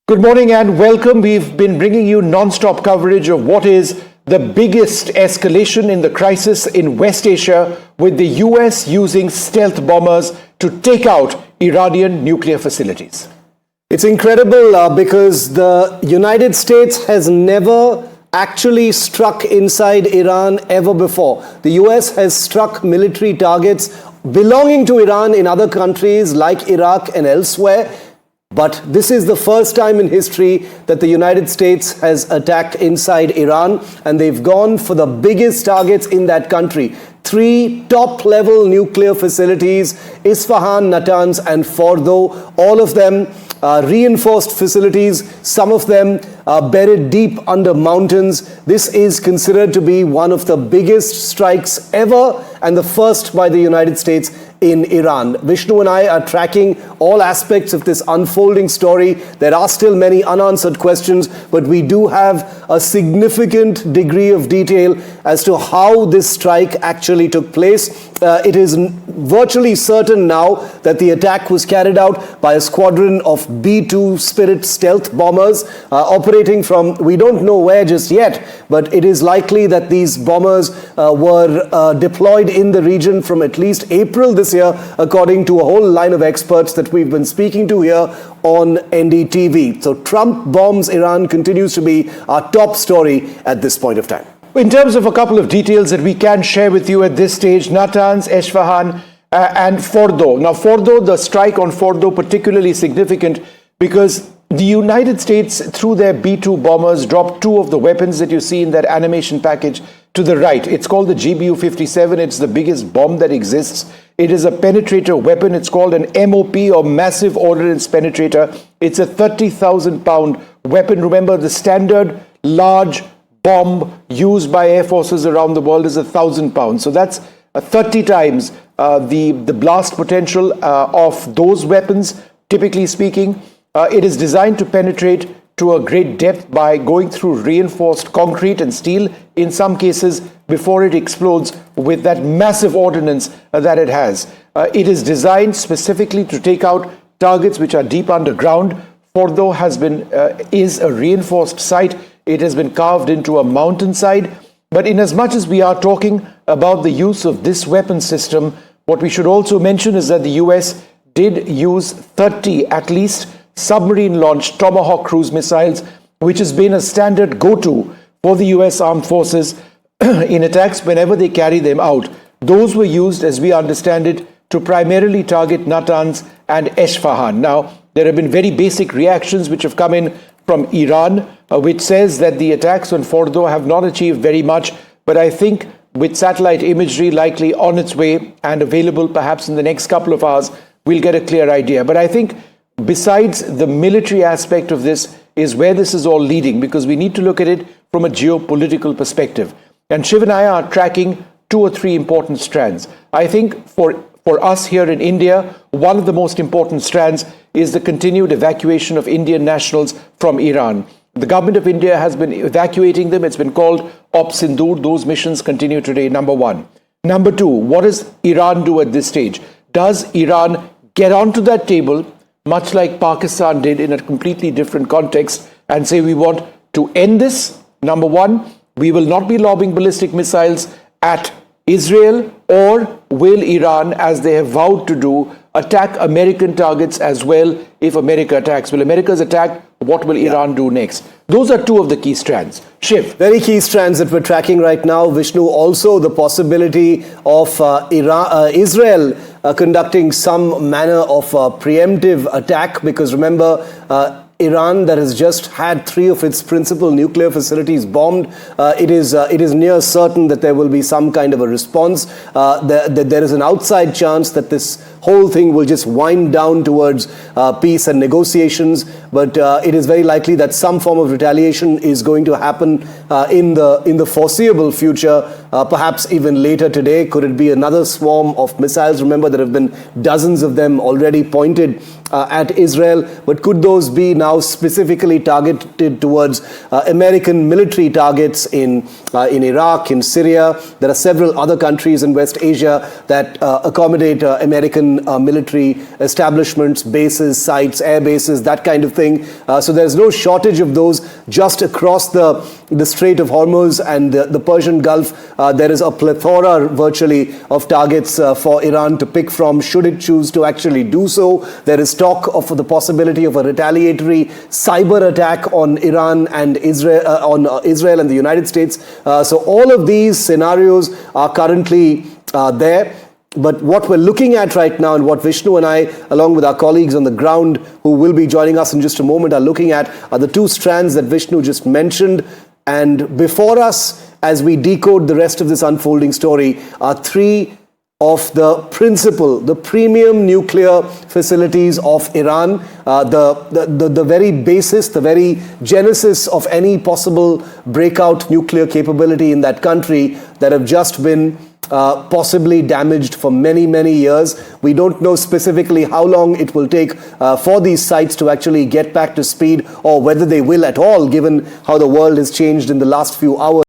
Good morning and welcome. We've been bringing you non-stop coverage of what is the biggest escalation in the crisis in West Asia, with the US using stealth bombers to take out Iranian nuclear facilities. It's incredible because the United States has never actually struck inside Iran ever before. The US has struck military targets belonging to Iran in other countries like Iraq and elsewhere. But this is the first time in history that the United States has attacked inside Iran, and they've gone for the biggest targets in that country. 3 top-level nuclear facilities, Isfahan, Natanz and Fordo, all of them reinforced facilities, some of them buried deep under mountains. This is considered to be one of the biggest strikes ever and the first by the United States in Iran. Vishnu and I are tracking all aspects of this unfolding story. There are still many unanswered questions, but we do have a significant degree of detail as to how this strike actually took place. It is virtually certain now that the attack was carried out by a squadron of B-2 Spirit stealth bombers operating from we don't know where just yet, but it is likely that these bombers were deployed in the region from at least April this year, according to a whole line of experts that we've been speaking to here on NDTV. So Trump bombs Iran continues to be our top story at this point of time. In terms of a couple of details that we can share with you at this stage, Natanz, Isfahan and Fordo. Now Fordo, the strike on Fordo particularly significant because the United States, through their B-2 bombers, dropped 2 of the weapons that you see in that animation package to the right. It's called the GBU-57. It's the biggest bomb that exists. It is a penetrator weapon. It's called an MOP, or Massive Ordnance Penetrator. It's a 30,000-pound weapon. Remember, the standard large bomb used by air forces around the world is 1,000 pounds. So that's 30 times the blast potential of those weapons, typically speaking. It is designed to penetrate to a great depth by going through reinforced concrete and steel, in some cases, before it explodes with that massive ordnance that it has. It is designed specifically to take out targets which are deep underground. Fordo is a reinforced site. It has been carved into a mountainside. But in as much as we are talking about the use of this weapon system, what we should also mention is that the US did use 30 at least submarine-launched Tomahawk cruise missiles, which has been a standard go-to for the US Armed Forces in attacks whenever they carry them out. Those were used, as we understand it, to primarily target Natanz and Isfahan. Now, there have been very basic reactions which have come in from Iran, which says that the attacks on Fordo have not achieved very much, but I think with satellite imagery likely on its way and available perhaps in the next couple of hours, we'll get a clear idea. But I think besides the military aspect of this is where this is all leading, because we need to look at it from a geopolitical perspective. And Shiv and I are tracking 2 or 3 important strands. I think for us here in India, one of the most important strands is the continued evacuation of Indian nationals from Iran. The government of India has been evacuating them. It's been called Op Sindoor. Those missions continue today, number 1. Number 2, what does Iran do at this stage? Does Iran get onto that table, much like Pakistan did in a completely different context, and say we want to end this? Number 1, we will not be lobbing ballistic missiles at Israel, or will Iran, as they have vowed to do, attack American targets as well if America attacks? Will America's attack? What will Iran do next? Those are 2 of the key strands. Shiv. Very key strands that we're tracking right now, Vishnu. Also the possibility of Israel conducting some manner of preemptive attack, because remember, Iran, that has just had 3 of its principal nuclear facilities bombed, it is near certain that there will be some kind of a response. There is an outside chance that this whole thing will just wind down towards peace and negotiations, but it is very likely that some form of retaliation is going to happen in the foreseeable future, perhaps even later today. Could it be another swarm of missiles? Remember, there have been dozens of them already pointed at Israel, but could those be now specifically targeted towards American military targets in Iraq, in Syria? There are several other countries in West Asia that accommodate American Iranian military establishments, bases, sites, air bases, that kind of thing. So there's no shortage of those just across the Strait of Hormuz and the Persian Gulf. There is a plethora virtually of targets for Iran to pick from should it choose to actually do so. There is talk of the possibility of a retaliatory cyber attack on Iran and Israel and the United States. So all of these scenarios are currently there. But what we're looking at right now, and what Vishnu and I, along with our colleagues on the ground who will be joining us in just a moment, are looking at are the two strands that Vishnu just mentioned. And before us, as we decode the rest of this unfolding story, are three of the premium nuclear facilities of Iran, the very basis, the very genesis of any possible breakout nuclear capability in that country that have just been possibly damaged for many, many years. We don't know specifically how long it will take for these sites to actually get back to speed, or whether they will at all, given how the world has changed in the last few hours.